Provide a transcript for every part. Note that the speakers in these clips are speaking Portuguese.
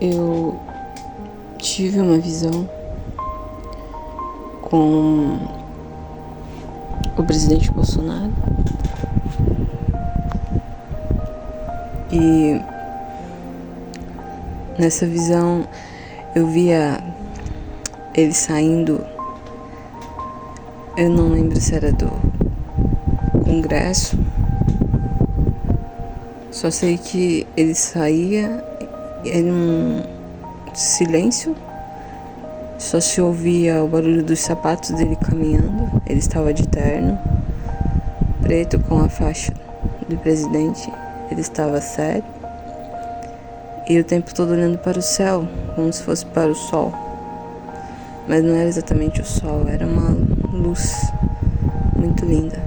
eu tive uma visão com o presidente Bolsonaro e nessa visão eu via ele saindo, eu não lembro se era do Congresso, só sei que ele saía, era um silêncio, só se ouvia o barulho dos sapatos dele caminhando. Ele estava de terno preto com a faixa do presidente, ele estava sério e o tempo todo olhando para o céu, como se fosse para o sol, mas não era exatamente o sol, era uma luz muito linda.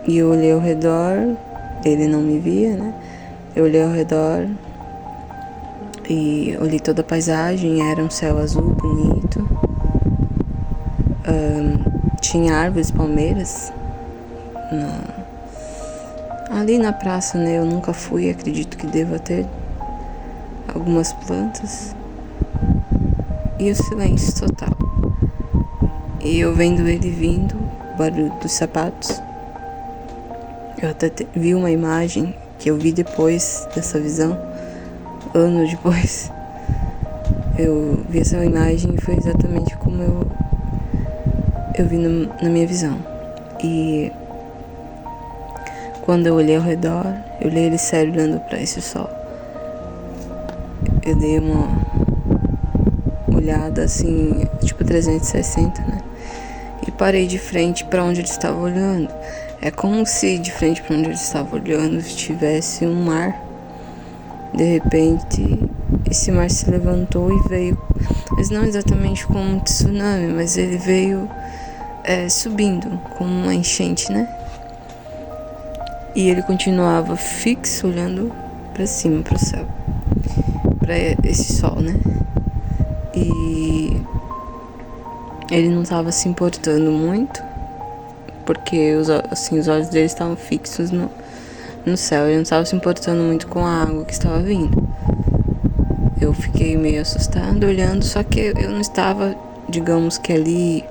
E eu olhei ao redor, ele não me via, né? Eu olhei ao redor e olhei toda a paisagem, era um céu azul bonito. Tinha árvores, palmeiras ali na praça, né? Eu nunca fui, acredito que deva ter algumas plantas. E o silêncio total. E eu vendo ele vindo, o barulho dos sapatos. Eu até vi uma imagem que eu vi depois dessa visão, anos depois. Eu vi essa imagem e foi exatamente como eu vi na minha visão. E quando eu olhei ao redor, eu olhei ele sério olhando para esse sol. Eu dei uma olhada assim, tipo 360, né? E parei de frente para onde ele estava olhando. É como se de frente para onde ele estava olhando tivesse um mar. De repente, esse mar se levantou e veio, mas não exatamente como um tsunami, mas ele veio subindo, como uma enchente, né? E ele continuava fixo, olhando para cima, para o céu, para esse sol, né? E ele não estava se importando muito, porque os olhos dele estavam fixos no céu. Ele não estava se importando muito com a água que estava vindo. Eu fiquei meio assustada olhando, só que eu não estava, digamos que ali,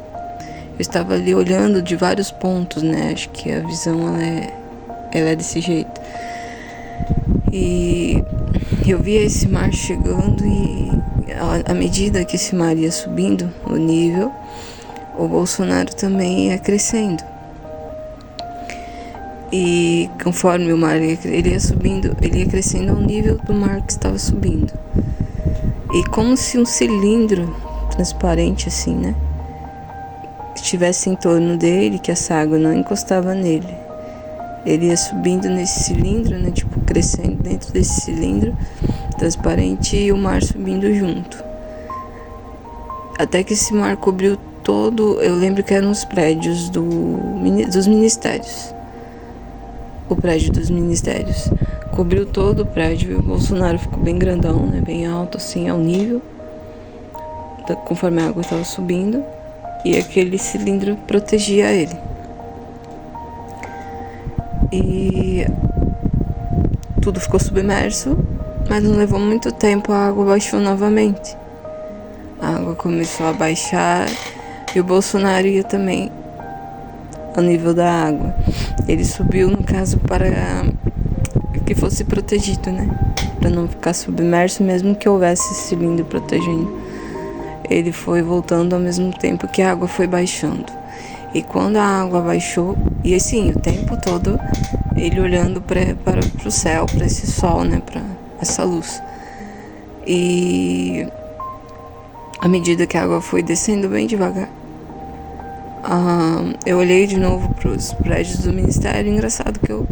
eu estava ali olhando de vários pontos, né? Acho que a visão ela é desse jeito. E eu via esse mar chegando e à medida que esse mar ia subindo o nível, o Bolsonaro também ia crescendo. E conforme o mar ele ia subindo, ele ia crescendo ao nível do mar que estava subindo. E como se um cilindro transparente assim, né, estivesse em torno dele, que essa água não encostava nele. Ele ia subindo nesse cilindro, né, tipo crescendo dentro desse cilindro transparente e o mar subindo junto. Até que esse mar cobriu todo, eu lembro que eram os prédios dos ministérios. O prédio dos ministérios cobriu todo o prédio e o Bolsonaro ficou bem grandão, né, bem alto assim, ao nível, conforme a água estava subindo, e aquele cilindro protegia ele. E tudo ficou submerso, mas não levou muito tempo, a água baixou novamente. A água começou a baixar e o Bolsonaro ia também ao nível da água. Ele subiu, no caso, para que fosse protegido, né? Para não ficar submerso, mesmo que houvesse esse cilindro protegendo. Ele foi voltando ao mesmo tempo que a água foi baixando. E quando a água baixou, e assim, o tempo todo, ele olhando para o céu, para esse sol, né? Para essa luz. E à medida que a água foi descendo bem devagar, eu olhei de novo para os prédios do ministério. Engraçado que eu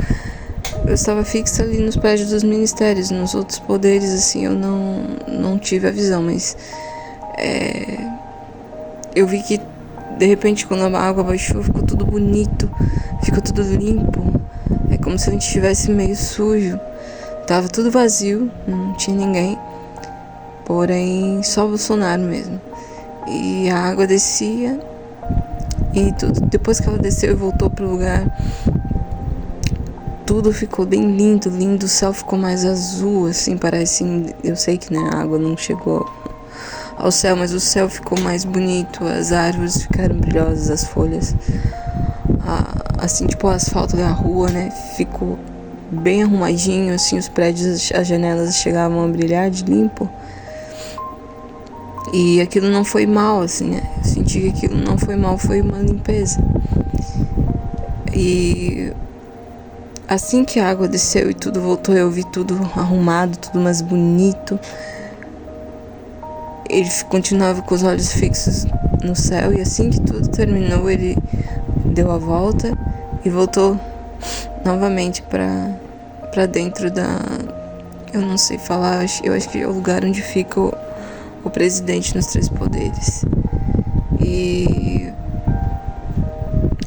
estava fixa ali nos prédios dos ministérios. Nos outros poderes, assim, eu não tive a visão, mas eu vi que de repente quando a água baixou ficou tudo bonito, ficou tudo limpo. É como se a gente estivesse meio sujo, tava tudo vazio, não tinha ninguém, porém só o Bolsonaro mesmo. E a água descia e tudo. Depois que ela desceu e voltou pro lugar, tudo ficou bem lindo, lindo. O céu ficou mais azul, assim, parece. Eu sei que, né, a água não chegou ao céu, mas o céu ficou mais bonito. As árvores ficaram brilhosas, as folhas. Assim, tipo, o asfalto da rua, né, ficou bem arrumadinho, assim, os prédios, as janelas chegavam a brilhar de limpo. E aquilo não foi mal, assim, né? Eu senti que aquilo não foi mal, foi uma limpeza. E assim que a água desceu e tudo voltou, eu vi tudo arrumado, tudo mais bonito. Ele continuava com os olhos fixos no céu, e assim que tudo terminou, ele deu a volta e voltou novamente pra dentro da... Eu não sei falar, eu acho que é o lugar onde fica o presidente nos Três Poderes. E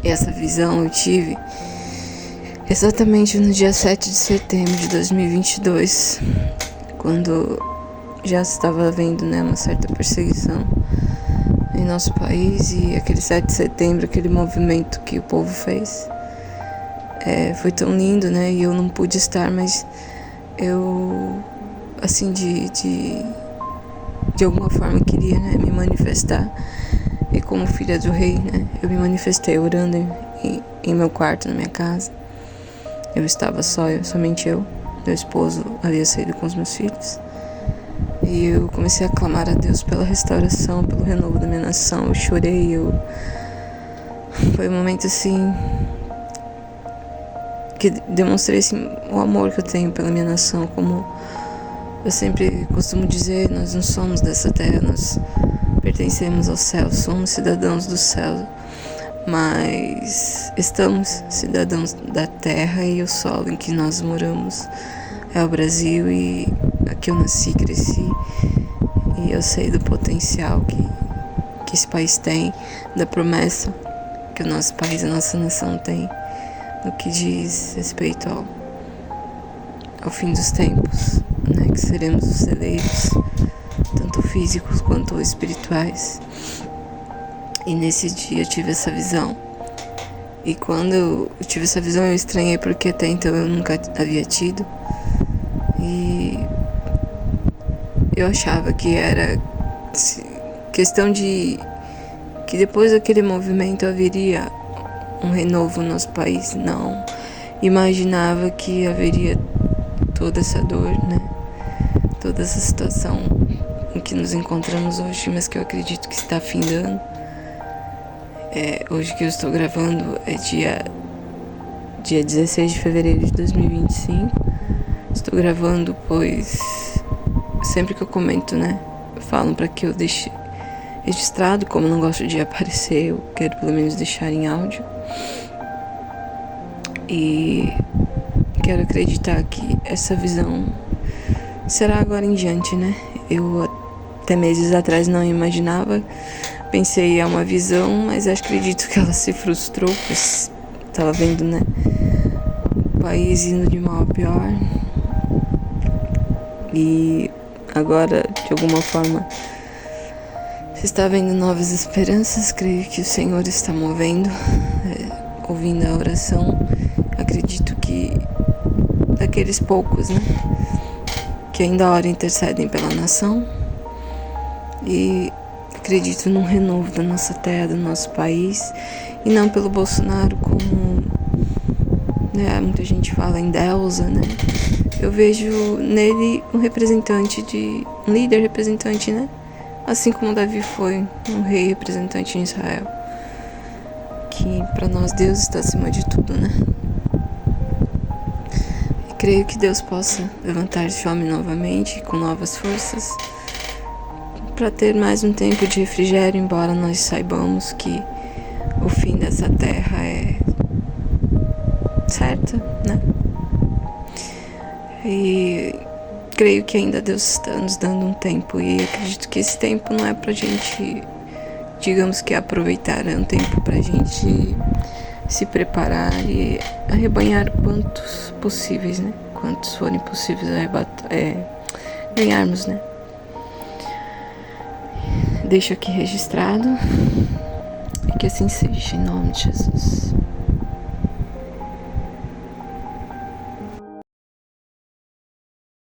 essa visão eu tive exatamente no dia 7 de setembro de 2022, quando já se estava havendo, né, uma certa perseguição em nosso país. E aquele 7 de setembro, aquele movimento que o povo fez, foi tão lindo, né? E eu não pude estar, mas eu, assim, de alguma forma queria, né, me manifestar. E como filha do rei, né, eu me manifestei orando em meu quarto, na minha casa. Eu estava somente eu. Meu esposo havia saído com os meus filhos. E eu comecei a clamar a Deus pela restauração, pelo renovo da minha nação. Eu chorei, foi um momento, assim, que demonstrei, assim, o amor que eu tenho pela minha nação. Como eu sempre costumo dizer, nós não somos dessa terra, nós pertencemos ao céu, somos cidadãos do céu, mas estamos cidadãos da terra, e o solo em que nós moramos é o Brasil. E aqui eu nasci, cresci, e eu sei do potencial que esse país tem, da promessa que o nosso país, a nossa nação tem, no que diz respeito ao fim dos tempos, né, que seremos os celeiros, tanto físicos quanto espirituais. E nesse dia eu tive essa visão. E quando eu tive essa visão, eu estranhei, porque até então eu nunca havia tido. E eu achava que era questão de que depois daquele movimento haveria um renovo no nosso país. Não imaginava que haveria toda essa dor, né? Toda essa situação em que nos encontramos hoje, mas que eu acredito que está findando. Hoje que eu estou gravando é dia 16 de fevereiro de 2025. Estou gravando pois sempre que eu comento, né, falam para que eu deixe registrado. Como eu não gosto de aparecer, eu quero pelo menos deixar em áudio. E quero acreditar que essa visão será agora em diante, né? Eu até meses atrás não imaginava. Pensei, é uma visão, mas acredito que ela se frustrou, pois estava vendo, né, o país indo de mal a pior. E agora, de alguma forma, se está vendo novas esperanças. Creio que o Senhor está movendo, ouvindo a oração. Acredito que daqueles poucos, né, que ainda ora intercedem pela nação. E acredito num renovo da nossa terra, do nosso país. E não pelo Bolsonaro, como, né, muita gente fala em deusa, né? Eu vejo nele um líder representante, né? Assim como Davi foi um rei representante em Israel. Que para nós Deus está acima de tudo, né? E creio que Deus possa levantar esse homem novamente, com novas forças, para ter mais um tempo de refrigério, embora nós saibamos que o fim dessa terra é certo, né? E creio que ainda Deus está nos dando um tempo, e acredito que esse tempo não é pra gente, digamos que aproveitar, é um tempo pra gente se preparar e arrebanhar quantos possíveis, né? Quantos forem possíveis ganharmos, né? Deixo aqui registrado, e que assim seja, em nome de Jesus.